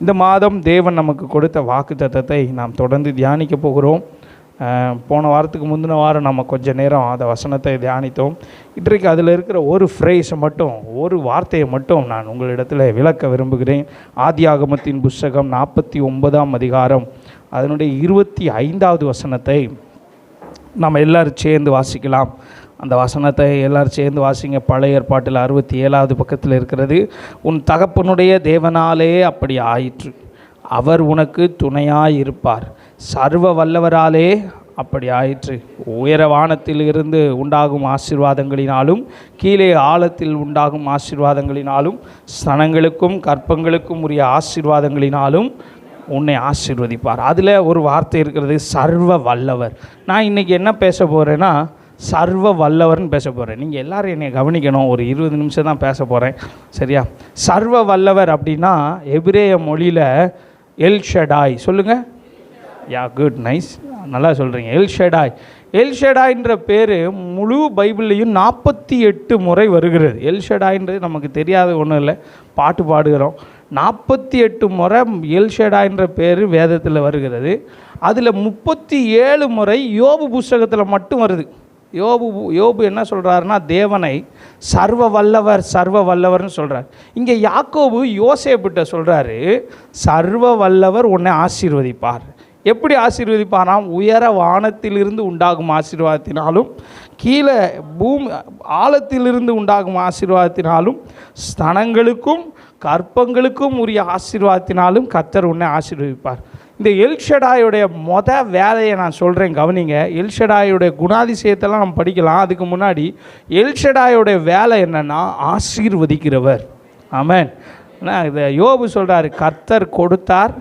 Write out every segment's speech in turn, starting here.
இந்த மாதம் தேவன் நமக்கு கொடுத்த வாக்குத்தத்தத்தை நாம் தொடர்ந்து தியானிக்க போகிறோம். போன வாரத்துக்கு முந்தின வாரம் நம்ம கொஞ்சம் நேரம் அந்த வசனத்தை தியானித்தோம். இன்றைக்கு அதில் இருக்கிற ஒரு ஃப்ரேஸை மட்டும், ஒரு வார்த்தையை மட்டும் நான் உங்களிடத்தில் விளக்க விரும்புகிறேன். ஆதியாகமத்தின் புஸ்தகம் 49ஆம் அதிகாரம் அதனுடைய 25வது வசனத்தை நம்ம எல்லோரும் சேர்ந்து வாசிக்கலாம். அந்த வசனத்தை எல்லோரும் சேர்ந்து வாசிங்க. பழைய ஏற்பாட்டில் 67வது பக்கத்தில் இருக்கிறது. உன் தகப்பனுடைய தேவனாலே அப்படி ஆயிற்று, அவர் உனக்கு துணையாய் இருப்பார், சர்வ வல்லவராலே அப்படி ஆயிற்று. உயர வானத்தில் இருந்து உண்டாகும் ஆசீர்வாதங்களினாலும் கீழே ஆழத்தில் உண்டாகும் ஆசீர்வாதங்களினாலும் ஸ்தனங்களுக்கும் கற்பங்களுக்கும் உரிய ஆசீர்வாதங்களினாலும் உன்னை ஆசீர்வதிப்பார். அதில் ஒரு வார்த்தை இருக்கிறது, சர்வ வல்லவர். நான் இன்றைக்கி என்ன பேச போகிறேன்னா, சர்வ வல்லவர்னு பேச போகிறேன். நீங்கள் எல்லோரும் என்னை கவனிக்கணும். ஒரு 20 நிமிஷம் தான் பேச போகிறேன், சரியா? சர்வ வல்லவர் அப்படின்னா எபிரேய மொழியில் எல்ஷடாய். சொல்லுங்கள். யா, குட், நைஸ், நல்லா சொல்கிறீங்க. எல்ஷடாய். எல்ஷடாய்ன்ற பேர் முழு பைபிள்லேயும் 48 முறை வருகிறது. எல்ஷடாய்ன்றது நமக்கு தெரியாத ஒன்றும் இல்லை, பாட்டு பாடுகிறோம். 48 முறை எல்ஷடாய்ன்ற பேர் வேதத்தில் வருகிறது. அதில் 37 முறை யோபு புஸ்தகத்தில் மட்டும் வருது. யோபு என்ன சொல்கிறாருன்னா, தேவனை சர்வ வல்லவர் சர்வ வல்லவர்னு சொல்கிறார். இங்கே யாக்கோபு யோசேப்பிட்ட சொல்கிறாரு, சர்வ வல்லவர் உன்னை ஆசீர்வதிப்பார். எப்படி ஆசீர்வதிப்பாராம்? உயர வானத்திலிருந்து உண்டாகும் ஆசீர்வாதத்தினாலும் கீழே ஆழத்திலிருந்து உண்டாகும் ஆசீர்வாதத்தினாலும் ஸ்தனங்களுக்கும் கற்பங்களுக்கும் உரிய ஆசீர்வாதத்தினாலும் கர்த்தர் உன்னை ஆசீர்வதிப்பார். இந்த எல்ஷடாயுடைய வேலையை நான் சொல்கிறேன், கவனிங்க. எல்ஷடாயுடைய குணாதிசயத்தெல்லாம் நம்ம படிக்கலாம். அதுக்கு முன்னாடி எல்ஷடாயுடைய வேலை என்னென்னா, ஆசீர்வதிக்கிறவர். ஆமென். இதை யோபு சொல்கிறார், கர்த்தர் கொடுத்தார்,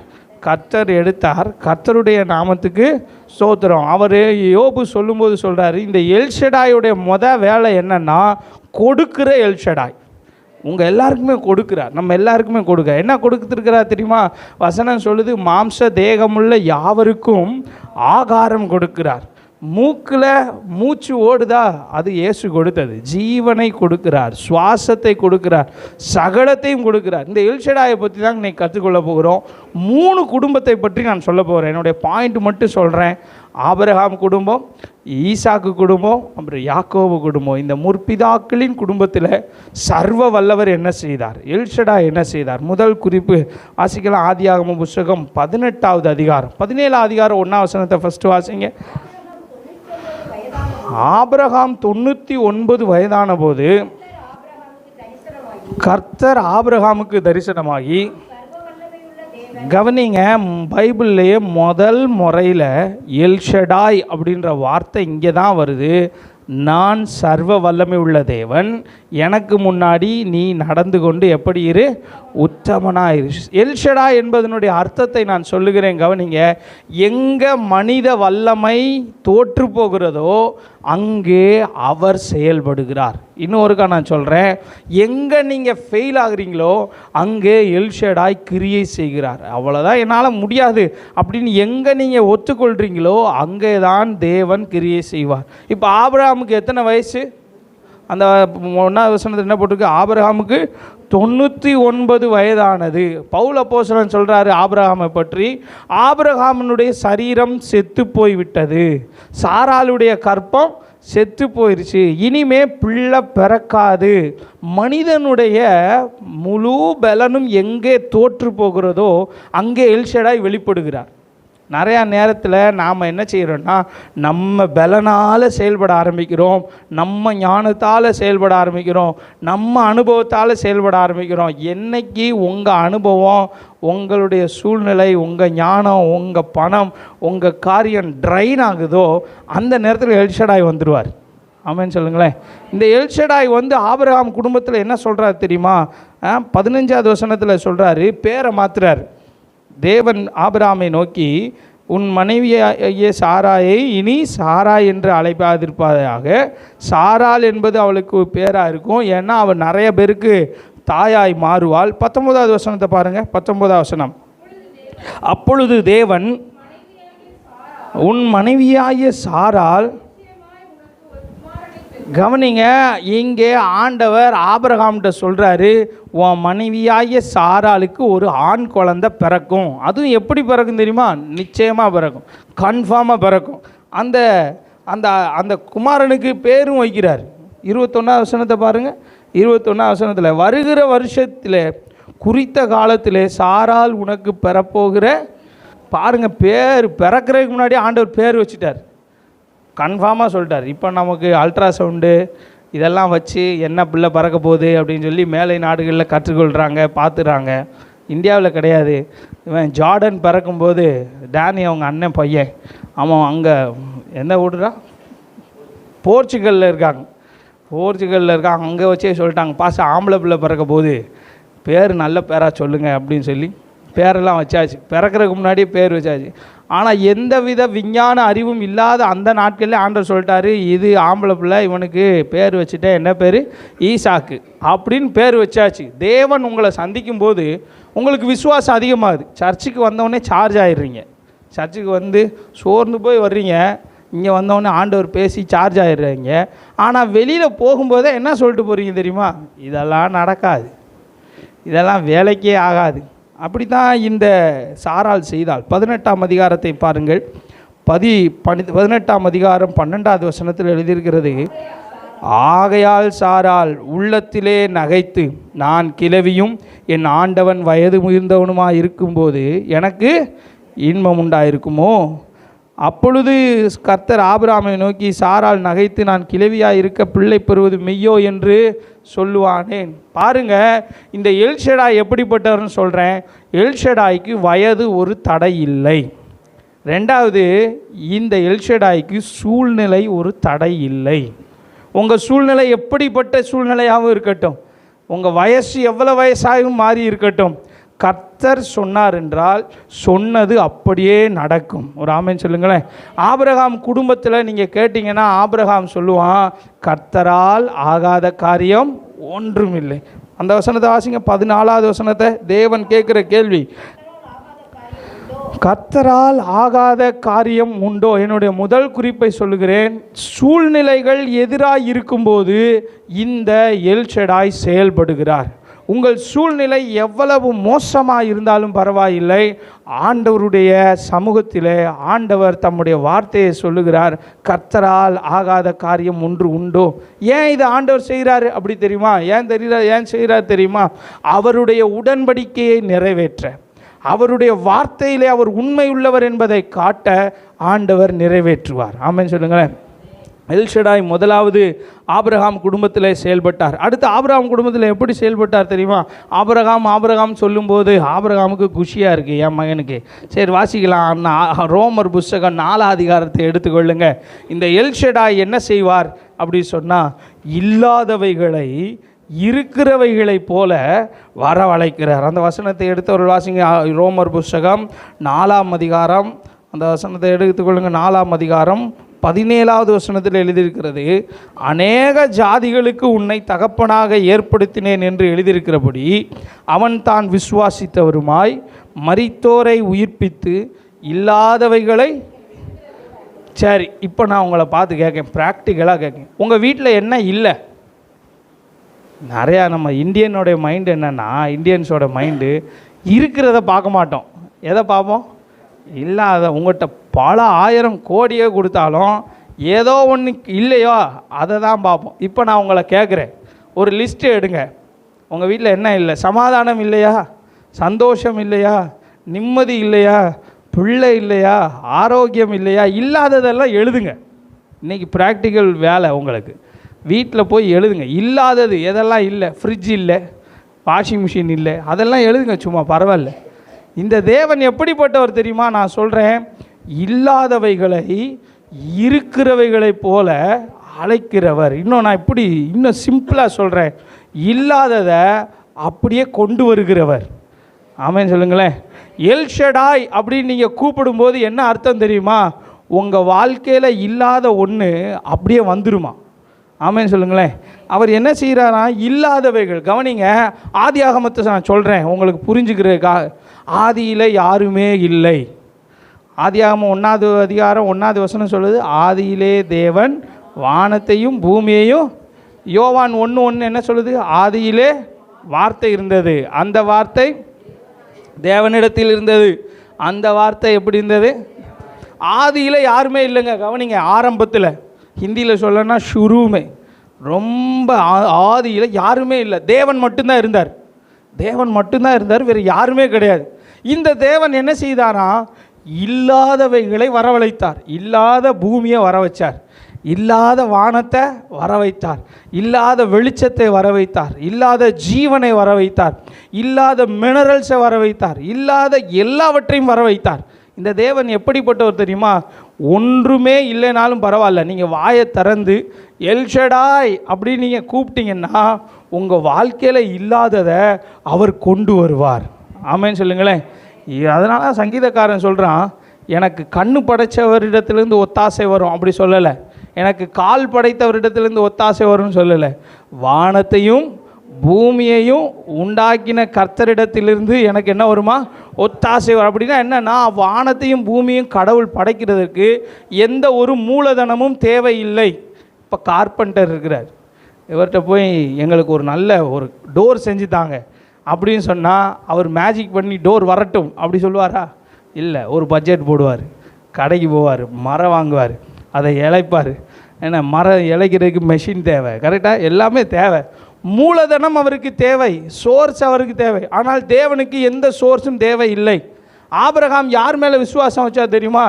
கர்த்தர் எடுத்தார், கர்த்தருடைய நாமத்துக்கு ஸ்தோத்திரம். அவர் யோபு சொல்லும்போது சொல்கிறாரு, இந்த எல்ஷடாயுடைய வேலை என்னென்னா, கொடுக்கிற எல்ஷடாய். உங்கள் எல்லாருக்குமே கொடுக்குறார், நம்ம எல்லாருக்குமே கொடுக்க. என்ன கொடுத்துருக்கிறார் தெரியுமா? வசனம் சொல்லுது, மாம்ச தேகமுள்ள யாவருக்கும் ஆகாரம் கொடுக்கிறார். மூக்கில் மூச்சு ஓடுதா, அது இயேசு கொடுத்தது. ஜீவனை கொடுக்கிறார், சுவாசத்தை கொடுக்கிறார், சகலத்தையும் கொடுக்கிறார். இந்த எல்ஷடாயை பற்றி தான் இன்னைக்கு கற்றுக்கொள்ள போகிறோம். 3 குடும்பத்தை பற்றி நான் சொல்ல போகிறேன். என்னுடைய பாயிண்ட் மட்டும் சொல்கிறேன். ஆபிரகாம் குடும்பம், ஈசாக்கு குடும்பம், அப்புறம் யாக்கோபு குடும்பம். இந்த முற்பிதாக்களின் குடும்பத்தில் சர்வ வல்லவர் என்ன செய்தார், எல்ஷடா என்ன செய்தார்? முதல் குறிப்பு வாசிக்கலாம். ஆதியாகம புஸ்தகம் 18வது அதிகாரம் 17வது அதிகாரம் 1ஆம் வசனத்தை ஃபஸ்ட்டு வாசிங்க. ஆபிரகாம் 99 வயதான போது கர்த்தர் ஆபிரகாமுக்கு தரிசனமாகி, கவனிங்க, பைபிள்லேயே முதல் முறையில் எல்ஷடாய் அப்படின்ற வார்த்தை இங்கே தான் வருது. நான் சர்வ வல்லமை உள்ள தேவன், எனக்கு முன்னாடி நீ நடந்து கொண்டு எப்படி இரு, உத்தமனாயிரு. எல்ஷடா என்பதனுடைய அர்த்தத்தை நான் சொல்லுகிறேன், கவனிங்க. எங்கே மனித வல்லமை தோற்று போகிறதோ அங்கே அவர் செயல்படுகிறார். இன்னொருக்கா நான் சொல்கிறேன், எங்கே நீங்கள் ஃபெயில் ஆகுறீங்களோ அங்கே எல்ஷடாய் கிரியை செய்கிறார். அவ்வளோதான், என்னால் முடியாது அப்படின்னு எங்கே நீங்கள் ஒத்துக்கொள்கிறீங்களோ அங்கே தான் தேவன் கிரியை செய்வார். இப்போ ஆபிரகாமுக்கு எத்தனை வயசு? அந்த 1ஆவது வசனத்தில் என்ன போட்டிருக்கு? ஆபிரகாமுக்கு 99 வயதானது. பவுல் அப்போஸ்தலன் சொல்கிறாரு ஆபிரகாமை பற்றி, ஆபிரகாமினுடைய சரீரம் செத்து போய்விட்டது, சாராளுடைய கற்பம் செத்து போயிடுச்சு, இனிமே பிள்ளை பிறக்காது. மனிதனுடைய முழு பலனும் எங்கே தோற்று போகிறதோ அங்கே எல்ஷடாய் வெளிப்படுகிறார். நிறையா நேரத்தில் நாம் என்ன செய்கிறோன்னா, நம்ம பலனால் செயல்பட ஆரம்பிக்கிறோம், நம்ம ஞானத்தால் செயல்பட ஆரம்பிக்கிறோம், நம்ம அனுபவத்தால் செயல்பட ஆரம்பிக்கிறோம். என்னைக்கு உங்கள் அனுபவம், உங்களுடைய சூழ்நிலை, உங்கள் ஞானம், உங்கள் பணம், உங்கள் காரியம் ட்ரைன் ஆகுதோ அந்த நேரத்தில் எல்ஷடாய் வந்துடுவார். ஆமென் சொல்லுங்களேன். இந்த எல்ஷடாய் ஆபிரகாம் குடும்பத்தில் என்ன சொல்கிறார் தெரியுமா? 15வது வசனத்தில் சொல்கிறாரு, பேரை மாற்றுறார். தேவன் ஆபிரகாமை நோக்கி, உன் மனைவியாகிய சாராயை இனி சாராய் என்று அழைப்பாதிருப்பதாக. சாராள் என்பது அவளுக்கு பேராக இருக்கும், ஏன்னா அவள் நிறைய பேருக்கு தாயாய் மாறுவாள். 19வது வசனத்தை பாருங்கள். 19வது வசனம், அப்பொழுது தேவன், உன் மனைவியாகிய சாராள் கவனிங்க, இங்கே ஆண்டவர் ஆபிரகாம்கிட்ட சொல்கிறாரு, உன் மனைவியாகிய சாராளுக்கு ஒரு ஆண் குழந்தை பிறக்கும். அதுவும் எப்படி பிறக்கும் தெரியுமா? நிச்சயமாக பிறக்கும், கன்ஃபார்மாக பிறக்கும். அந்த அந்த அந்த குமாரனுக்கு பேரும் வைக்கிறார். 21 வசனத்தை பாருங்கள். 21 வசனத்தில், வருகிற வருஷத்தில் குறித்த காலத்தில் சாரால் உனக்கு பெறப்போகிற, பாருங்கள், பேர் பிறக்கிறதுக்கு முன்னாடி ஆண்டவர் பேர் வச்சுட்டார், கன்ஃபார்மாக சொல்லிட்டார். இப்போ நமக்கு அல்ட்ராசவுண்டு இதெல்லாம் வச்சு என்ன பிள்ளை பறக்க போகுது அப்படின்னு சொல்லி மேலை நாடுகளில் கற்றுக்கொள்கிறாங்க, பார்த்துறாங்க. இந்தியாவில் கிடையாது. இவன் ஜார்டன் பிறக்கும்போது டேனி அவங்க அண்ணன் பையன், அவன் அங்கே எந்த ஊடுறா, போர்ச்சுகலில் இருக்காங்க. அங்கே வச்சே சொல்லிட்டாங்க, பாச ஆம்பளை பிள்ளை பிறக்க போகுது, பேர் நல்ல பேராக சொல்லுங்கள் அப்படின்னு சொல்லி பேரெல்லாம் வச்சாச்சு. பிறக்கிறதுக்கு முன்னாடியே பேர் வச்சாச்சு. ஆனால் எந்த வித விஞ்ஞான அறிவும் இல்லாத அந்த நாட்களில் ஆண்டவர் சொல்லிட்டாரு, இது ஆம்பளை பிள்ளை, இவனுக்கு பேர் வச்சுட்டேன், என்ன பேர்? ஈசாக்கு அப்படின்னு பேர் வச்சாச்சு. தேவன் உங்களை சந்திக்கும் போது உங்களுக்கு விசுவாசம் அதிகமாகுது. சர்ச்சுக்கு வந்தவொடனே சார்ஜ் ஆகிடுறீங்க. சர்ச்சுக்கு வந்து சோர்ந்து போய் வர்றீங்க, இங்கே வந்தவொடனே ஆண்டவர் பேசி சார்ஜ் ஆகிடுறீங்க. ஆனால் வெளியில் போகும்போதே என்ன சொல்லிட்டு போகிறீங்க தெரியுமா? இதெல்லாம் நடக்காது, இதெல்லாம் வேலைக்கே ஆகாது. அப்படி தான் இந்த சாரால் செய்தால். 18ஆம் அதிகாரத்தை பாருங்கள். 18ஆம் அதிகாரம் 12வது வசனத்தில் எழுதியிருக்கிறது, ஆகையால் சாரால் உள்ளத்திலே நகைத்து, நான் கிழவியும் என் ஆண்டவன் வயது முதிர்ந்தவனுமாக இருக்கும்போது எனக்கு இன்பம் உண்டாயிருக்குமோ? அப்பொழுது கர்த்தர் ஆபிரகாமை நோக்கி, சாரால் நகைத்து நான் கிழவியாக இருக்க பிள்ளை பெறுவது மெய்யோ என்று சொல்லுவானேன். பாருங்க, இந்த எல்ஷடாய் எப்படிப்பட்டவர்னு சொல்கிறேன். எல்ஷடாய்க்கு வயது ஒரு தடை இல்லை. ரெண்டாவது, இந்த எல்ஷடாய்க்கு சூழ்நிலை ஒரு தடை இல்லை. உங்கள் சூழ்நிலை எப்படிப்பட்ட சூழ்நிலையாகவும் இருக்கட்டும், உங்கள் வயசு எவ்வளோ வயசாகவும் மாறி இருக்கட்டும், கர்த்தர் சொன்னார் என்றால் சொன்னது அப்படியே நடக்கும். ஒரு ஆமென் சொல்லுங்களேன். ஆபிரகாம் குடும்பத்தில் நீங்கள் கேட்டிங்கன்னா ஆபிரகாம் சொல்லுவான், கர்த்தரால் ஆகாத காரியம் ஒன்றும் இல்லை. அந்த வசனத்தை வாசிங்க, 14வது வசனத்தை. தேவன் கேட்குற கேள்வி, கர்த்தரால் ஆகாத காரியம் உண்டோ? என்னுடைய முதல் குறிப்பை சொல்லுகிறேன். சூழ்நிலைகள் எதிராக இருக்கும்போது இந்த எல்ஷடாய் செயல்படுகிறார். உங்கள் சூழ்நிலை எவ்வளவு மோசமாக இருந்தாலும் பரவாயில்லை, ஆண்டவருடைய சமூகத்திலே ஆண்டவர் தம்முடைய வார்த்தையை சொல்லுகிறார், கர்த்தரால் ஆகாத காரியம் ஒன்று உண்டோ? ஏன் இது ஆண்டவர் செய்கிறாரு அப்படி தெரியுமா? ஏன் செய்கிறார் தெரியுமா? அவருடைய உடன்படிக்கையை நிறைவேற்ற, அவருடைய வார்த்தையிலே அவர் உண்மை உள்ளவர் என்பதை காட்ட ஆண்டவர் நிறைவேற்றுவார். ஆமென் சொல்லுங்களேன். எல்ஷடாய் முதலாவது ஆபிரகாம் குடும்பத்தில் செயல்பட்டார். அடுத்து ஆபிரகாம் குடும்பத்தில் எப்படி செயல்பட்டார் தெரியுமா? ஆபிரகாம் சொல்லும்போது ஆபிரகாமுக்கு குஷியாக இருக்குது, என் மகனுக்கு. சரி வாசிக்கலாம். ரோமர் புஸ்தகம் 4 அதிகாரத்தை எடுத்துக்கொள்ளுங்க. இந்த எல்ஷடாய் என்ன செய்வார் அப்படி சொன்னால், இல்லாதவைகளை இருக்கிறவைகளை போல வரவழைக்கிறார். அந்த வசனத்தை எடுத்தவர்கள் வாசிங்க. ரோமர் புஸ்தகம் 4ஆம் அதிகாரம், அந்த வசனத்தை எடுத்துக்கொள்ளுங்க. 4ஆம் அதிகாரம் 17வது வசனத்தில் எழுதியிருக்கிறது, அநேக ஜாதிகளுக்கு உன்னை தகப்பனாக ஏற்படுத்தினேன் என்று எழுதியிருக்கிறபடி அவன் தான் விசுவாசித்தவருமாய் மரித்தோரை உயிர்ப்பித்து இல்லாதவைகளை. சரி, இப்போ நான் உங்களை பார்த்து கேட்கேன், ப்ராக்டிக்கலாக கேட்கேன். உங்கள் வீட்டில் என்ன இல்லை? நிறையா நம்ம இந்தியனோடைய மைண்டு என்னென்னா, இந்தியன்ஸோட மைண்டு இருக்கிறத பார்க்க மாட்டோம். எதை பார்ப்போம்? இல்லாத. உங்கள்கிட்ட பல ஆயிரம் கோடியே கொடுத்தாலும் ஏதோ ஒன்று இல்லையோ அதை தான் பார்ப்போம். இப்போ நான் உங்களை கேட்குறேன், ஒரு லிஸ்ட்டு எடுங்க. உங்கள் வீட்டில் என்ன இல்லை? சமாதானம் இல்லையா? சந்தோஷம் இல்லையா? நிம்மதி இல்லையா? பிள்ளை இல்லையா? ஆரோக்கியம் இல்லையா? இல்லாததெல்லாம் எழுதுங்க. இன்றைக்கி ப்ராக்டிக்கல் வேலை உங்களுக்கு. வீட்டில் போய் எழுதுங்க. இல்லாதது எதெல்லாம் இல்லை? ஃப்ரிட்ஜ் இல்லை, வாஷிங் மிஷின் இல்லை, அதெல்லாம் எழுதுங்க. சும்மா பரவாயில்ல. இந்த தேவன் எப்படிப்பட்டவர் தெரியுமா? நான் சொல்கிறேன், இல்லாதவைகளை இருக்கிறவைகளை போல அழைக்கிறவர். நான் இன்னும் சிம்பிளாக சொல்கிறேன், இல்லாததை அப்படியே கொண்டு வருகிறவர். ஆமென் சொல்லுங்களேன். எல்ஷடாய் அப்படின்னு நீங்கள் கூப்பிடும்போது என்ன அர்த்தம் தெரியுமா? உங்கள் வாழ்க்கையில் இல்லாத ஒன்று அப்படியே வந்துருமா. ஆமென் சொல்லுங்களேன். அவர் என்ன செய்கிறாரா? இல்லாதவைகள். கவனிங்க, ஆதி ஆகமத்தை நான் சொல்கிறேன் உங்களுக்கு புரிஞ்சுக்கிறதுக்காக. ஆதியில் யாருமே இல்லை. ஆதி ஆகமம் 1வது அதிகாரம் 1வது வசனம் சொல்லுது, ஆதியிலே தேவன் வானத்தையும் பூமியையும். யோவான் 1:1 என்ன சொல்லுது? ஆதியிலே வார்த்தை இருந்தது, அந்த வார்த்தை தேவனிடத்தில் இருந்தது, அந்த வார்த்தை எப்படி இருந்தது? ஆதியில் யாருமே இல்லைங்க. கவனிங்க, ஆரம்பத்தில் ஹிந்தியில் சொல்லணும்னா ஷுருமே, ரொம்ப ஆதியில் யாருமே இல்லை. தேவன் மட்டும்தான் இருந்தார், தேவன் மட்டும்தான் இருந்தார், வேறு யாருமே கிடையாது. இந்த தேவன் என்ன செய்தாரா? இல்லாதவைகளை வரவழைத்தார். இல்லாத பூமியை வர வச்சார், இல்லாத வானத்தை வர வைத்தார், இல்லாத வெளிச்சத்தை வர வைத்தார், இல்லாத ஜீவனை வர வைத்தார், இல்லாத மினரல்ஸை வர வைத்தார், இல்லாத எல்லாவற்றையும் வர வைத்தார். இந்த தேவன் எப்படிப்பட்டவர் தெரியுமா? ஒன்றுமே இல்லைனாலும் பரவாயில்ல, நீங்கள் வாயை திறந்து எல்ஷடாய் அப்படின்னு நீங்கள் கூப்பிட்டீங்கன்னா உங்கள் வாழ்க்கையில் இல்லாததை அவர் கொண்டு வருவார். ஆமேன்னு சொல்லுங்களேன். அதனால சங்கீதக்காரன் சொல்கிறான், எனக்கு கண்ணு படைத்தவரிடத்துலேருந்து ஒத்தாசை வரும் அப்படி சொல்லலை, எனக்கு கால் படைத்தவரிடத்துலேருந்து ஒத்தாசை வரும்னு சொல்லலை. வானத்தையும் பூமியையும் உண்டாக்கின கர்த்தரிடத்திலிருந்து எனக்கு என்ன வருமா? ஒத்தாசை வரும். அப்படின்னா என்னன்னா, வானத்தையும் பூமியும் கடவுள் படைக்கிறதுக்கு எந்த ஒரு மூலதனமும் தேவையில்லை. இப்போ கார்பெண்டர் இருக்கிறார், இவர்கிட்ட போய் எங்களுக்கு ஒரு நல்ல ஒரு டோர் செஞ்சு தாங்க அப்படின்னு சொன்னால் அவர் மேஜிக் பண்ணி டோர் வரட்டும் அப்படி சொல்லுவாரா? இல்லை. ஒரு பட்ஜெட் போடுவார், கடைக்கு போவார், மரம் வாங்குவார், அதை இழைப்பார். ஏன்னா மரம் இழைக்கிறதுக்கு மெஷின் தேவை, கரெக்டாக எல்லாமே தேவை, மூலதனம் அவருக்கு தேவை, சோர்ஸ் அவருக்கு தேவை. ஆனால் தேவனுக்கு எந்த சோர்ஸும் தேவை இல்லை. ஆபிரகாம் யார் மேலே விசுவாசம் வச்சா தெரியுமா?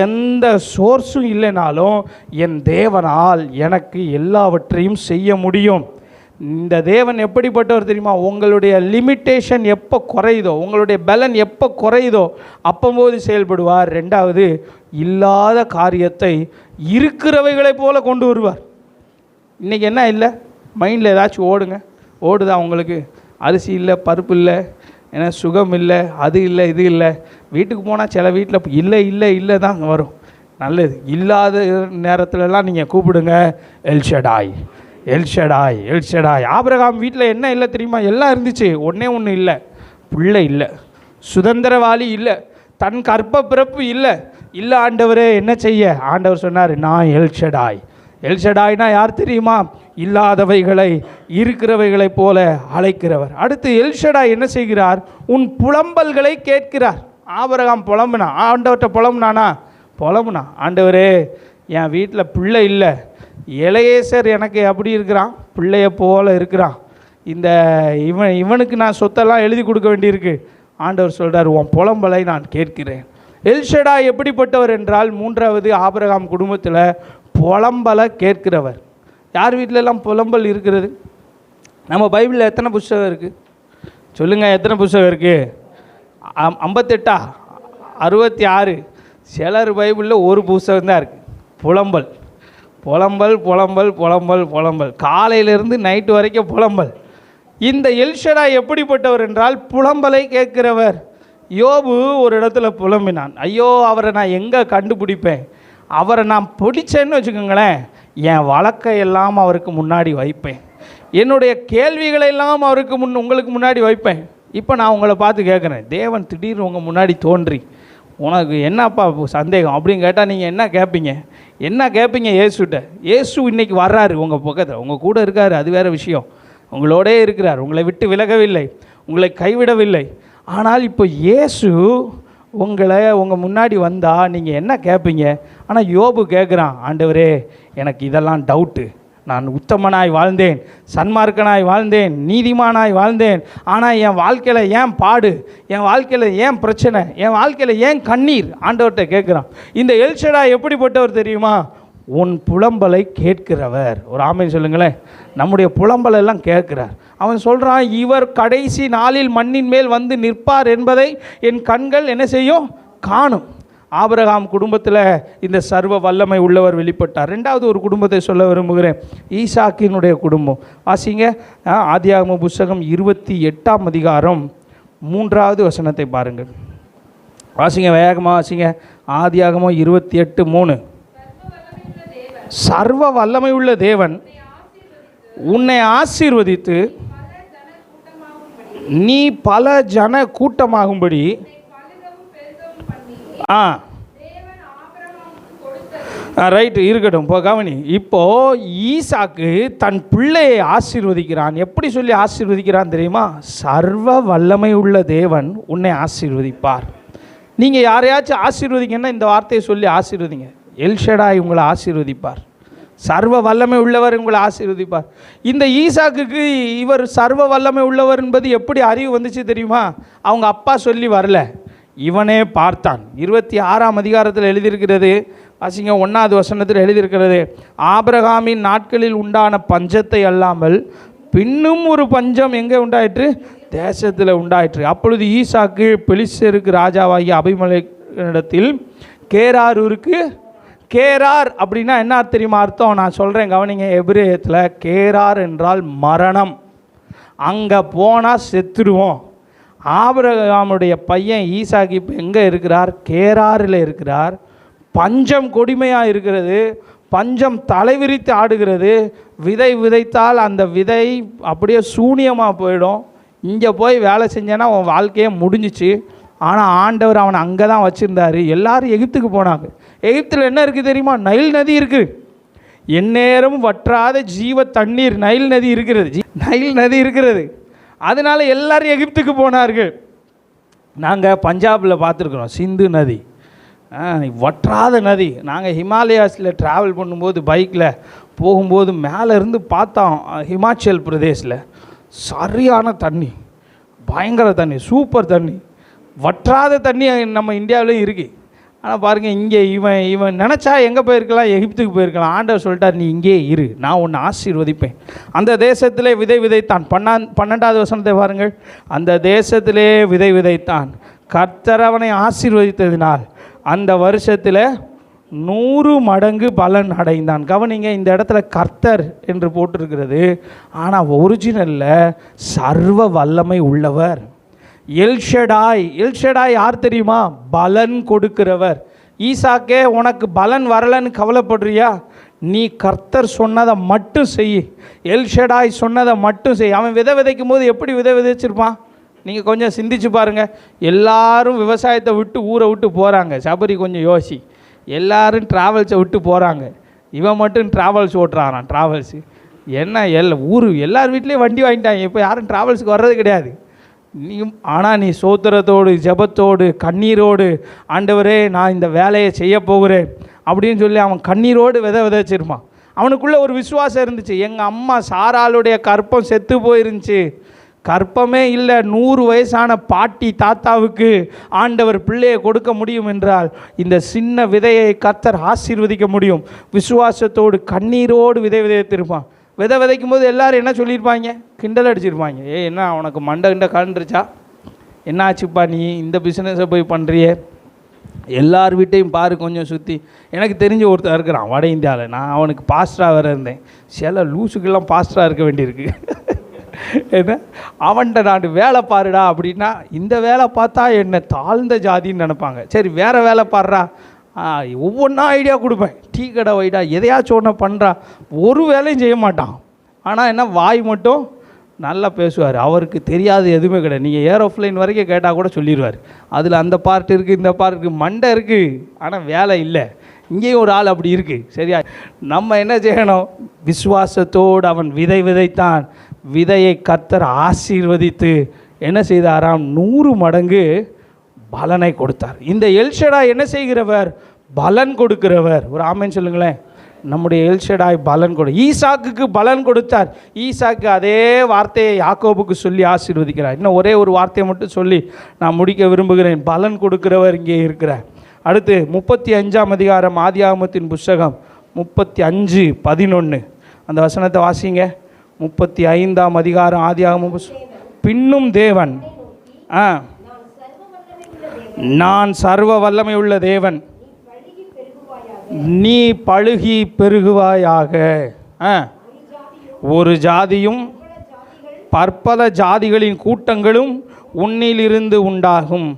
எந்த சோர்ஸும் இல்லைனாலும் என் தேவனால் எனக்கு எல்லாவற்றையும் செய்ய முடியும். இந்த தேவன் எப்படிப்பட்டவர் தெரியுமா? உங்களுடைய லிமிட்டேஷன் எப்போ குறையுதோ, உங்களுடைய பலன் எப்போ குறையுதோ அப்போது செயல்படுவார். ரெண்டாவது, இல்லாத காரியத்தை இருக்கிறவைகளை போல கொண்டு வருவார். இன்றைக்கி என்ன இல்லை? மைண்டில் ஏதாச்சும் ஓடுதா உங்களுக்கு? அரிசி இல்லை, பருப்பு இல்லை, ஏன்னா சுகம் இல்லை, அது இல்லை, இது இல்லை. வீட்டுக்கு போனால் சில வீட்டில் இல்லை இல்லை இல்லை தான் வரும். நல்லது. இல்லாத நேரத்துலலாம் நீங்கள் கூப்பிடுங்க, எல்ஷடாய் எல்ஷடாய் எல்ஷடாய். ஆபிரகாம் வீட்டில் என்ன இல்லை தெரியுமா? எல்லாம் இருந்துச்சு, ஒன்று இல்லை, பிள்ளை இல்லை, சுதந்திரவாளி இல்லை, தன் கற்ப பிறப்பு இல்லை. இல்லை ஆண்டவரே என்ன செய்ய? ஆண்டவர் சொன்னார், நான் எல்ஷடாய். எல்ஷடாய்னா யார் தெரியுமா? இல்லாதவைகளை இருக்கிறவைகளை போல அழைக்கிறவர். அடுத்து எல்ஷடாய் என்ன செய்கிறார்? உன் புலம்பல்களை கேட்கிறார். ஆபிரகாம் புலம்புனா, ஆண்டவர்கிட்ட புலம்புனா, ஆண்டவரே என் வீட்டில் பிள்ளை இல்லை, எலையேசர் எனக்கு அப்படி இருக்கிறான், பிள்ளைய போல இருக்கிறான், இவனுக்கு நான் சொத்தெல்லாம் எழுதி கொடுக்க வேண்டியிருக்கு. ஆண்டவர் சொல்கிறார், உன் புலம்பலை நான் கேட்கிறேன். எல்ஷடாய் எப்படிப்பட்டவர் என்றால், மூன்றாவது, ஆபிரகாம் குடும்பத்தில் புலம்பலை கேட்கிறவர். யார் வீட்டிலெல்லாம் புலம்பல் இருக்கிறது? நம்ம பைபிளில் எத்தனை புஸ்தகம் இருக்குது சொல்லுங்கள்? எத்தனை புஸ்தகம் இருக்குது? 58 66? சிலர் பைபிளில் ஒரு புஸ்தகம் தான் இருக்குது. புலம்பல் புலம்பல் புலம்பல் புலம்பல் புலம்பல், காலையிலேருந்து நைட்டு வரைக்கும் புலம்பல். இந்த எல்ஷடாய் எப்படிப்பட்டவர் என்றால் புலம்பலை கேட்கிறவர். யோபு ஒரு இடத்துல புலம்பினான், ஐயோ அவரை நான் எங்கே கண்டுபிடிப்பேன்? அவரை நான் பிடிச்சேன்னு வச்சுக்கோங்களேன், என் வழக்கையெல்லாம் அவருக்கு முன்னாடி வைப்பேன், என்னுடைய கேள்விகளெல்லாம் அவருக்கு உங்களுக்கு முன்னாடி வைப்பேன். இப்போ நான் உங்களை பார்த்து கேட்குறேன், தேவன் திடீர்னு உங்கள் முன்னாடி தோன்றி உனக்கு என்னப்பா சந்தேகம் அப்படின்னு கேட்டால் நீங்கள் என்ன கேட்பீங்க? இயேசுகிட்ட. இயேசு இன்றைக்கி வர்றாரு உங்கள் பக்கத்தில், உங்கள் கூட இருக்கார், அது வேறு விஷயம். உங்களோடே இருக்கிறார், உங்களை விட்டு விலகவில்லை, உங்களை கைவிடவில்லை. ஆனால் இப்போ இயேசு உங்கள் முன்னாடி வந்தால் நீங்கள் என்ன கேட்பீங்க? ஆனால் யோபு கேட்குறான், ஆண்டவரே எனக்கு இதெல்லாம் டவுட்டு, நான் உத்தமனாய் வாழ்ந்தேன், சன்மார்க்கனாய் வாழ்ந்தேன், நீதிமானாய் வாழ்ந்தேன், ஆனால் என் வாழ்க்கையில் ஏன் பாடு, என் வாழ்க்கையில் ஏன் பிரச்சனை, என் வாழ்க்கையில் ஏன் கண்ணீர்? ஆண்டவர்கிட்ட கேட்குறான். இந்த எல்ஷடாய் எப்படிப்பட்டவர் தெரியுமா? உன் புலம்பலை கேட்கிறவர். ஒரு ஆமென் சொல்லுங்களேன். நம்முடைய புலம்பலெல்லாம் கேட்கிறார். அவன் சொல்கிறான், இவர் கடைசி நாளில் மண்ணின் மேல் வந்து நிற்பார் என்பதை என் கண்கள் என்ன செய்யும்? காணும். ஆபிரகாம் குடும்பத்தில் இந்த சர்வ வல்லமை உள்ளவர் வெளிப்பட்டார். ரெண்டாவது ஒரு குடும்பத்தை சொல்ல விரும்புகிறேன், ஈசாக்கினுடைய குடும்பம். வாசிங்க, ஆதியாகம புஸ்தகம் 28ஆம் அதிகாரம் 3வது வசனத்தை பாருங்கள். வாசிங்க, வேகமாக வாசிங்க. ஆதியாகமம் 28:3. சர்வ வல்லமை உள்ள தேவன் உன்னை ஆசீர்வதித்து நீ பல ஜன கூட்டமாகும்படி ரைட்டு இருக்கட்டும். இப்போ கவனி, இப்போது ஈசாக்கு தன் பிள்ளையை ஆசீர்வதிக்கிறான். எப்படி சொல்லி ஆசீர்வதிக்கிறான் தெரியுமா? சர்வ வல்லமை உள்ள தேவன் உன்னை ஆசீர்வதிப்பார். நீங்கள் யாரையாச்சும் ஆசீர்வதிங்கன்னா இந்த வார்த்தையை சொல்லி ஆசீர்வதிங்க. எல்ஷடாய் உங்களை ஆசீர்வதிப்பார். சர்வ வல்லமை உள்ளவர் உங்களை ஆசீர்வதிப்பார். இந்த ஈசாக்குக்கு இவர் சர்வ வல்லமை உள்ளவர் என்பது எப்படி அறிவு வந்துச்சு தெரியுமா? அவங்க அப்பா சொல்லி வரல, இவனே பார்த்தான். 26ஆம் அதிகாரத்தில் எழுதியிருக்கிறது, வாசிங்க 1வது வசனத்தில் எழுதியிருக்கிறது, ஆபிரகாமின் நாட்களில் உண்டான பஞ்சத்தை அல்லாமல் பின்னும் ஒரு பஞ்சம் எங்கே உண்டாயிற்று? தேசத்தில் உண்டாயிற்று. அப்பொழுது ஈசாக்கு பெலிஸ்தருக்கு ராஜாவாகிய அபிமெலேக்கிடத்தில் கேராரூருக்கு, கேரார் அப்படின்னா என்ன தெரியுமா அர்த்தம்? நான் சொல்கிறேன் கவனிங்க. எபிரேயத்தில் கேரார் என்றால் மரணம். அங்கே போனால் செத்துருவோம். ஆபிரகாமுடைய பையன் ஈசாக்கு இப்போ எங்கே இருக்கிறார்? கேராரில் இருக்கிறார். பஞ்சம் கொடுமையாக இருக்கிறது. பஞ்சம் தலைவிரித்து ஆடுகிறது. விதை விதைத்தால் அந்த விதை அப்படியே சூனியமாக போயிடும். இங்கே போய் வேலை செஞ்சேன்னா அவன் வாழ்க்கையே முடிஞ்சிச்சு. ஆனால் ஆண்டவர் அவனை அங்கே தான் வச்சுருந்தார். எல்லோரும் எகிப்துக்கு போனாங்க. எகிப்தில் என்ன இருக்குது தெரியுமா? நைல் நதி இருக்குது. எந்நேரமும் வற்றாத ஜீவ தண்ணீர் நைல் நதி இருக்கிறது. நைல் நதி இருக்கிறது. அதனால் எல்லோரும் எகிப்துக்கு போனார்கள். நாங்கள் பஞ்சாபில் பார்த்துருக்குறோம் சிந்து நதி, வற்றாத நதி. நாங்கள் ஹிமாலயாஸில் ட்ராவல் பண்ணும்போது பைக்கில் போகும்போது மேலே இருந்து பார்த்தோம். ஹிமாச்சல் பிரதேஷில் சரியான தண்ணி, பயங்கர தண்ணி, சூப்பர் தண்ணி. வற்றாத தண்ணி நம்ம இந்தியாவிலையும் இருக்குது. ஆனால் பாருங்கள், இங்கே இவன் நினச்சா எங்கே போயிருக்கலாம்? எகிப்துக்கு போயிருக்கலாம். ஆண்டவர் சொல்லிட்டார், நீ இங்கே இரு, நான் உன்னை ஆசீர்வதிப்பேன். அந்த தேசத்திலே விதை விதைத்தான். 12வது வசனத்தை பாருங்கள். அந்த தேசத்திலே விதை விதைத்தான், கர்த்தர் அவனை ஆசீர்வதித்ததினால் அந்த வருஷத்தில் 100 மடங்கு பலன் அடைந்தான். கவனிங்க, இந்த இடத்துல கர்த்தர் என்று போட்டிருக்கிறது. ஆனால் ஒரிஜினலில் சர்வ வல்லமை உள்ளவர். எல்ஷடாய். எல்ஷடாய் யார் தெரியுமா? பலன் கொடுக்கிறவர். ஈசாக்கே, உனக்கு பலன் வரலன்னு கவலைப்படுறியா? நீ கர்த்தர் சொன்னதை மட்டும் செய். எல்ஷடாய் சொன்னதை மட்டும் செய். அவன் விதை விதைக்கும் போது எப்படி விதை விதைச்சிருப்பான்? நீங்கள் கொஞ்சம் சிந்திச்சு பாருங்கள். எல்லாரும் விவசாயத்தை விட்டு ஊரை விட்டு போகிறாங்க. சபரி கொஞ்சம் யோசி. எல்லாரும் ட்ராவல்ஸை விட்டு போகிறாங்க. இவன் மட்டும் ட்ராவல்ஸ் ஓட்டுறான். ட்ராவல்ஸு என்ன ஊர் எல்லார் வீட்லேயும் வண்டி வாங்கிட்டாங்க. இப்போ யாரும் ட்ராவல்ஸுக்கு வர்றது கிடையாது. ஆனால் நீ சோத்திரத்தோடு, ஜெபத்தோடு, கண்ணீரோடு, ஆண்டவரே நான் இந்த வேலையை செய்ய போகிறேன் அப்படின்னு சொல்லி அவன் கண்ணீரோடு விதைச்சிருப்பான். அவனுக்குள்ளே ஒரு விசுவாசம் இருந்துச்சு. எங்கள் அம்மா சாராளுடைய கற்பம் செத்து போயிருந்துச்சு, கற்பமே இல்லை. 100 வயசான பாட்டி தாத்தாவுக்கு ஆண்டவர் பிள்ளையை கொடுக்க முடியும் என்றால் இந்த சின்ன விதையை கர்த்தர் ஆசீர்வதிக்க முடியும். விசுவாசத்தோடு கண்ணீரோடு விதைத்திருப்பான். விதைக்கும் போது எல்லோரும் என்ன சொல்லியிருப்பாங்க? கிண்டல் அடிச்சிருப்பாங்க. என்ன உனக்கு மண்டை கிண்ட கலண்டுருச்சா? என்ன ஆச்சுப்பா நீ இந்த பிஸ்னஸை போய் பண்ணுறியே? எல்லார் வீட்டையும் பாரு கொஞ்சம் சுற்றி. எனக்கு தெரிஞ்ச ஒருத்தர் இருக்கிறான் வட இந்தியாவில். நான் அவனுக்கு பாஸ்டராக வேறு இருந்தேன். சில லூஸுக்கெல்லாம் பாஸ்டராக இருக்க வேண்டியிருக்கு. என்ன அவன்கிட்ட நான் வேலை பாருடா அப்படின்னா, இந்த வேலை பார்த்தா என்ன தாழ்ந்த ஜாதின்னு நினைப்பாங்க. சரி வேறு வேலை பாடுறா, ஒவ்வொன்றா ஐடியா கொடுப்பேன். டீ கடை வைடா, எதையாச்சும் ஒன்று பண்ணுறா. ஒரு வேலையும் செய்ய மாட்டான். ஆனால் என்ன வாய் மட்டும் நல்லா பேசுவார். அவருக்கு தெரியாது எதுவுமே கிடையாது. நீங்கள் ஏரோப்ளைன் வரைக்கும் கேட்டால் கூட சொல்லிடுவார். அதில் அந்த பார்ட் இருக்குது, இந்த பார்ட் இருக்குது, மண்டை இருக்குது, ஆனால் வேலை இல்லை. இங்கேயும் ஒரு ஆள் அப்படி இருக்குது. சரியா? நம்ம என்ன செய்யணும்? விசுவாசத்தோடு அவன் விதைத்தான். விதையை கர்த்தர் ஆசீர்வதித்து என்ன செய்தாராம்? 100 மடங்கு பலனை கொடுத்தார். இந்த எல்ஷடாய் என்ன செய்கிறவர்? பலன் கொடுக்கிறவர். ஒரு ஆமென் சொல்லுங்களேன். நம்முடைய எல்ஷடாய் பலன் ஈசாக்குக்கு பலன் கொடுத்தார். ஈசாக்கு அதே வார்த்தையை யாக்கோபுக்கு சொல்லி ஆசீர்வதிக்கிறார். இன்னும் ஒரே ஒரு வார்த்தையை மட்டும் சொல்லி நான் முடிக்க விரும்புகிறேன். பலன் கொடுக்கிறவர் இங்கே இருக்கிறார். அடுத்து 35ஆம் அதிகாரம் ஆதியாகமத்தின் புஸ்தகம் 35:11 அந்த வசனத்தை வாசிங்க. 35ஆம் அதிகாரம் ஆதியாகமம். பின்னும் தேவன், நான் சர்வ வல்லமை உள்ள தேவன், நீ பழுகி பெருகுவாயாக. ஒரு ஜாதியும் பற்பல ஜாதிகளின் கூட்டங்களும் உன்னிலிருந்து உண்டாகும்,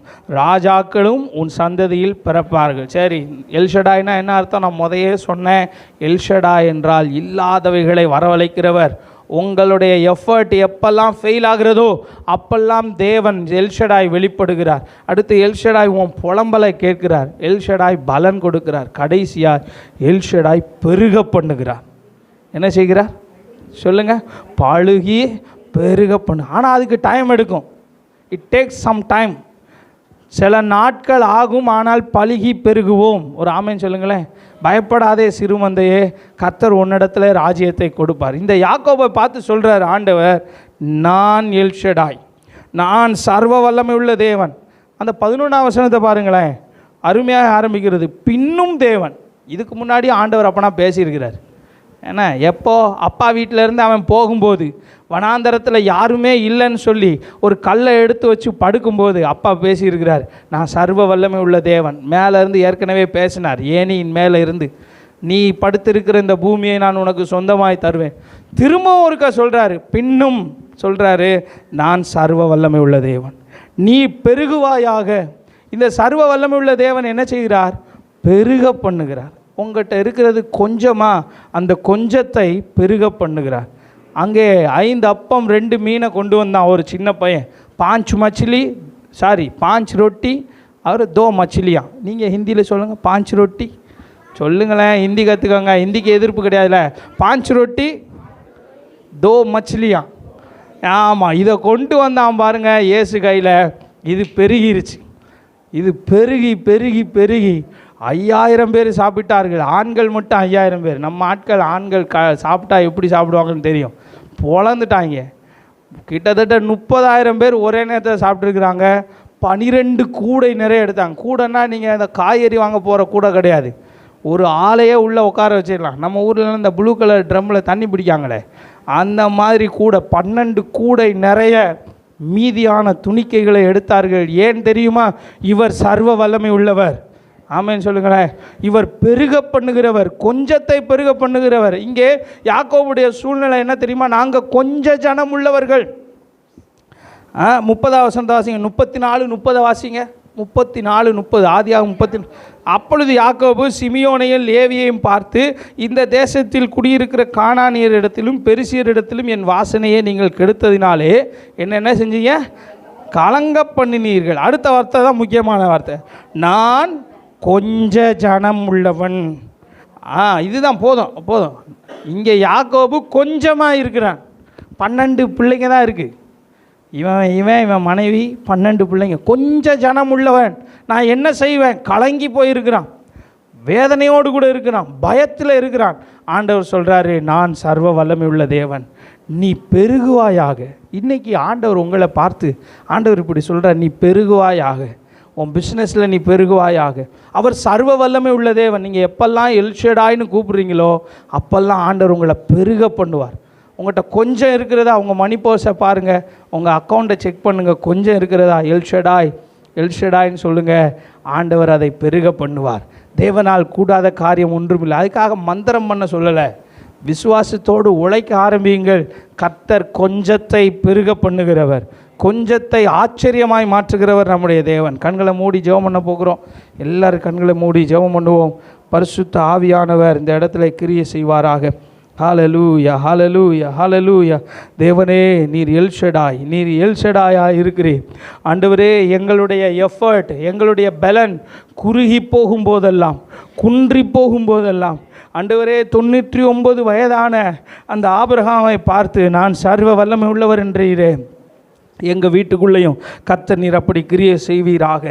ராஜாக்களும் உன் சந்ததியில் பிறப்பார்கள். சரி, எல்ஷடாய்னா என்ன அர்த்தம்? நான் முதையே சொன்னேன். எல்ஷடாய் என்றால் இல்லாதவைகளை வரவழைக்கிறவர். உங்களுடைய எஃபர்ட் எப்பெல்லாம் ஃபெயில் ஆகிறதோ அப்பெல்லாம் தேவன் எல்ஷடாய் வெளிப்படுகிறார். அடுத்து எல்ஷடாய் உன் புலம்பலை கேட்கிறார். எல்ஷடாய் பலன் கொடுக்கிறார். கடைசியார் எல்ஷடாய் பெருக பண்ணுகிறார். என்ன செய்கிறார் சொல்லுங்க? பழுகி பெருக பண்ணு. ஆனால் அதுக்கு டைம் எடுக்கும். It takes some time. சில நாட்கள் ஆகும், ஆனால் பழுகி பெருகுவோம். ஒரு ஆமென் சொல்லுங்களேன். பயப்படாதே சிறுமந்தையே, கர்த்தர் உன்னிடத்துல ராஜ்யத்தை கொடுப்பார். இந்த யாக்கோபை பார்த்து சொல்கிறார் ஆண்டவர், நான் எல்ஷடாய், நான் சர்வ வல்லமை உள்ள தேவன். அந்த 11ஆம் வசனத்தை பாருங்களேன், அருமையாக ஆரம்பிக்கிறது. பின்னும் தேவன். இதுக்கு முன்னாடி ஆண்டவர் அப்பனா பேசியிருக்கிறார். ஏன்னா எப்போ அப்பா வீட்டிலேருந்து அவன் போகும்போது வனாந்தரத்தில் யாருமே இல்லைன்னு சொல்லி ஒரு கல்லை எடுத்து வச்சு படுக்கும்போது அப்பா பேசியிருக்கிறார், நான் சர்வ வல்லமை உள்ள தேவன். மேலேருந்து ஏற்கனவே பேசினார், ஏனியின் மேலே இருந்து நீ படுத்திருக்கிற இந்த பூமியை நான் உனக்கு சொந்தமாய் தருவேன். திரும்பவும் ஒருக்கா சொல்கிறாரு, பின்னும் சொல்கிறாரு, நான் சர்வ வல்லமை உள்ள தேவன், நீ பெருகுவாயாக. இந்த சர்வ வல்லமை உள்ள தேவன் என்ன செய்கிறார்? பெருக பண்ணுகிறார். உங்கள்கிட்ட இருக்கிறது கொஞ்சமாக, அந்த கொஞ்சத்தை பெருக பண்ணுகிறார். அங்கே 5 அப்பம் 2 மீனை கொண்டு வந்தான் ஒரு சின்ன பையன். 5 ரொட்டி அவர் 2 மச்சிலியா. நீங்கள் ஹிந்தியில் சொல்லுங்கள், 5 ரொட்டி சொல்லுங்களேன். ஹிந்தி கற்றுக்கோங்க, ஹிந்திக்கு எதிர்ப்பு கிடையாதுல. 5 ரொட்டி 2 மச்சிலியா. ஆமாம், இதை கொண்டு வந்தான் பாருங்க இயேசு கையில். இது பெருகிருச்சு. இது பெருகி பெருகி பெருகி 5000 பேர் சாப்பிட்டார்கள். ஆண்கள் மட்டும் 5000 பேர். நம்ம ஆண்கள் சாப்பிட்டா எப்படி சாப்பிடுவாங்கன்னு தெரியும். பொழந்துட்டாங்க. கிட்டத்தட்ட 30,000 பேர் ஒரே நேரத்தில் சாப்பிட்ருக்குறாங்க. 12 கூடை நிறைய எடுத்தாங்க. கூடைன்னா நீங்கள் இந்த காய்கறி வாங்க போகிற கூடை கிடையாது, ஒரு ஆளையே உள்ளே உட்கார வச்சிடலாம். நம்ம ஊரில் இந்த ப்ளூ கலர் ட்ரம்மில் தண்ணி பிடிக்காங்களே, அந்த மாதிரி கூடை 12 கூடை நிறைய மீதியான துணிக்கைகளை எடுத்தார்கள். ஏன் தெரியுமா? இவர் சர்வ வல்லமை உள்ளவர். ஆமென் சொல்லுங்களேன். இவர் பெருக பண்ணுகிறவர், கொஞ்சத்தை பெருக பண்ணுகிறவர். இங்கே யாக்கோபுடைய சூழ்நிலை என்ன தெரியுமா? நாங்கள் கொஞ்ச ஜனம் உள்ளவர்கள். 30ஆம் வசனத்தை வாசிங்க. 34:30 வாசிங்க. 34:30 ஆதியாகமம் 30. அப்பொழுது யாக்கோபு சிமியோனையும் லேவியையும் பார்த்து, இந்த தேசத்தில் குடியிருக்கிற கானானியரிடத்திலும் பெரிசியரிடத்திலும் என் வாசனையை நீங்கள் கெடுத்ததினாலே என்ன செஞ்சீங்க? கலங்க பண்ணினீர்கள். அடுத்த வார்த்தை தான் முக்கியமான வார்த்தை, நான் கொஞ்ச ஜனம் உள்ளவன். இதுதான் போதும். இங்கே யாக்கோபு கொஞ்சமாக இருக்கிறான். 12 பிள்ளைங்க தான் இருக்குது. இவன் மனைவி 12 பிள்ளைங்க. கொஞ்ச ஜனம் உள்ளவன். நான் என்ன செய்வேன்? கலங்கி போயிருக்கிறான், வேதனையோடு கூட இருக்கிறான், பயத்தில் இருக்கிறான். ஆண்டவர் சொல்கிறாரு, நான் சர்வ வல்லமை உள்ள தேவன், நீ பெருகுவாயாக. இன்றைக்கி ஆண்டவர் உங்களை பார்த்து ஆண்டவர் இப்படி சொல்கிறார், நீ பெருகுவாயாக, உன் பிஸ்னஸில் நீ பெருகுவாயாக. அவர் சர்வ வல்லமை உள்ள தேவன். நீங்கள் எப்பெல்லாம் எல்ஷடாய்னு கூப்பிட்றீங்களோ அப்போல்லாம் ஆண்டவர் உங்களை பெருக பண்ணுவார். உங்கள்கிட்ட கொஞ்சம் இருக்கிறதா? உங்கள் மணி பர்ஸை பாருங்கள், உங்கள் அக்கௌண்ட்டை செக் பண்ணுங்கள், கொஞ்சம் இருக்கிறதா? எல்ஷடாய்ன்னு சொல்லுங்கள். ஆண்டவர் அதை பெருக பண்ணுவார். தேவனால் கூடாத காரியம் ஒன்றுமில்லை. அதுக்காக மந்திரம் பண்ண சொல்லலை, விசுவாசத்தோடு உழைக்க ஆரம்பியுங்கள். கர்த்தர் கொஞ்சத்தை பெருக பண்ணுகிறவர், கொஞ்சத்தை ஆச்சரியமாய் மாற்றுகிறவர் நம்முடைய தேவன். கண்களை மூடி ஜெபம் பண்ண போகிறோம். எல்லாரும் கண்களை மூடி ஜெபம் பண்ணுவோம். பரிசுத்த ஆவியானவர் இந்த இடத்துல கிரியை செய்வாராக. ஹல்லேலூயா, ஹல்லேலூயா, ஹல்லேலூயா. தேவனே, நீர் எல்ஷடாயாக இருக்கிறீர். ஆண்டவரே, எங்களுடைய எஃபர்ட், எங்களுடைய பலன் குறுகி போகும்போதெல்லாம், குன்றி போகும்போதெல்லாம், ஆண்டவரே 99 வயதான அந்த ஆபிரகாமை பார்த்து நான் சர்வ வல்லமை உள்ளவர் என்றீரே, எங்கள் வீட்டுக்குள்ளேயும் கர்த்தர் நீர் அப்படி கிரியை செய்வீராக.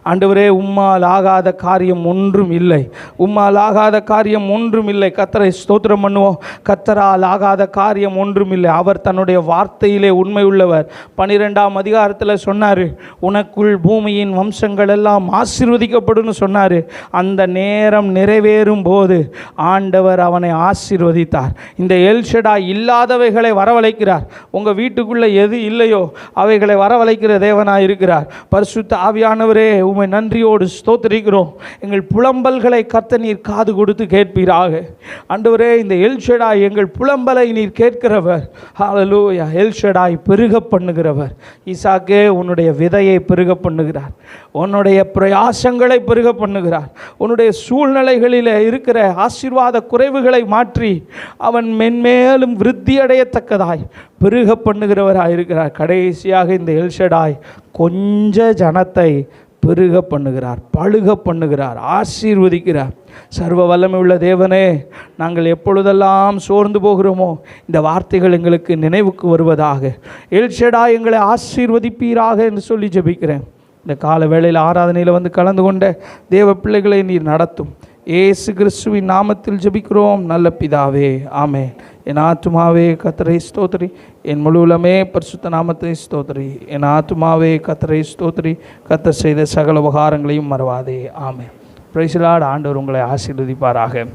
ஆண்டவரே, உம்மால் ஆகாத காரியம் ஒன்றும் இல்லை, உம்மால் ஆகாத காரியம் ஒன்றும் இல்லை. கர்த்தரை ஸ்தோத்திரம் பண்ணுவோம். கர்த்தரால் ஆகாத காரியம் ஒன்றும் இல்லை. அவர் தன்னுடைய வார்த்தையிலே உண்மை உள்ளவர். 12ஆம் அதிகாரத்தில் சொன்னார், உனக்குள் பூமியின் வம்சங்கள் எல்லாம் ஆசீர்வதிக்கப்படும் சொன்னார். அந்த நேரம் நிறைவேறும் போது ஆண்டவர் அவனை ஆசீர்வதித்தார். இந்த எல்ஷடாய் இல்லாதவைகளை வரவழைக்கிறார். உங்கள் வீட்டுக்குள்ளே எது இல்லையோ அவைகளை வரவழைக்கிற தேவனாய் இருக்கிறார். பரிசுத்த ஆவியானவரே, உம்மை நன்றியோடு ஸ்தோத்திரிக்கிறோம். எங்கள் புலம்பல்களை கர்த்தர் நீர் காது கொடுத்து கேட்பீராக. ஆண்டவரே, இந்த எல்ஷடாய் எங்கள் புலம்பலை நீர் கேட்கிறவர். ஹல்லேலூயா. எல்ஷடாய் பெருக பண்ணுகிறவர். ஈசாக்கே, உன்னுடைய விதையை பெருக பண்ணுகிறார். உன்னுடைய பிரயாசங்களை பெருக பண்ணுகிறார். உன்னுடைய சூழ்நிலைகளில் இருக்கிற ஆசீர்வாத குறைவுகளை மாற்றி அவன் மென்மேலும் விருத்தி அடையத்தக்கதாய் பெருக பண்ணுகிறவராக இருக்கிறார். கடைசியாக இந்த எல்ஷடாய் கொஞ்ச ஜனத்தை பெருக பண்ணுகிறார், பழுக பண்ணுகிறார், ஆசீர்வதிக்கிறார். சர்வ வல்லமை உள்ள தேவனே, நாங்கள் எப்பொழுதெல்லாம் சோர்ந்து போகிறோமோ இந்த வார்த்தைகள் எங்களுக்கு நினைவுக்கு வருவதாக. எல்ஷடாய் எங்களை ஆசீர்வதிப்பீராக என்று சொல்லி ஜெபிக்கிறேன். இந்த கால வேளையில் ஆராதனையில் வந்து கலந்து கொண்ட தேவ பிள்ளைகளை நீர் நடத்தும். இயேசு கிறிஸ்துவின் நாமத்தில் ஜெபிக்கிறோம் நல்ல பிதாவே, ஆமென். என் ஆத்துமாவே கர்த்தரை ஸ்தோத்திரி, என் முழு உள்ளமே பரிசுத்த நாமத்தை ஸ்தோத்திரி. என் ஆத்துமாவே கர்த்தரை ஸ்தோத்திரி, கர்த்தர் செய்த சகல உபகாரங்களையும் மறவாதே, ஆமென். Praise the Lord. ஆண்டவர் உங்களை ஆசீர்வதிப்பாராக.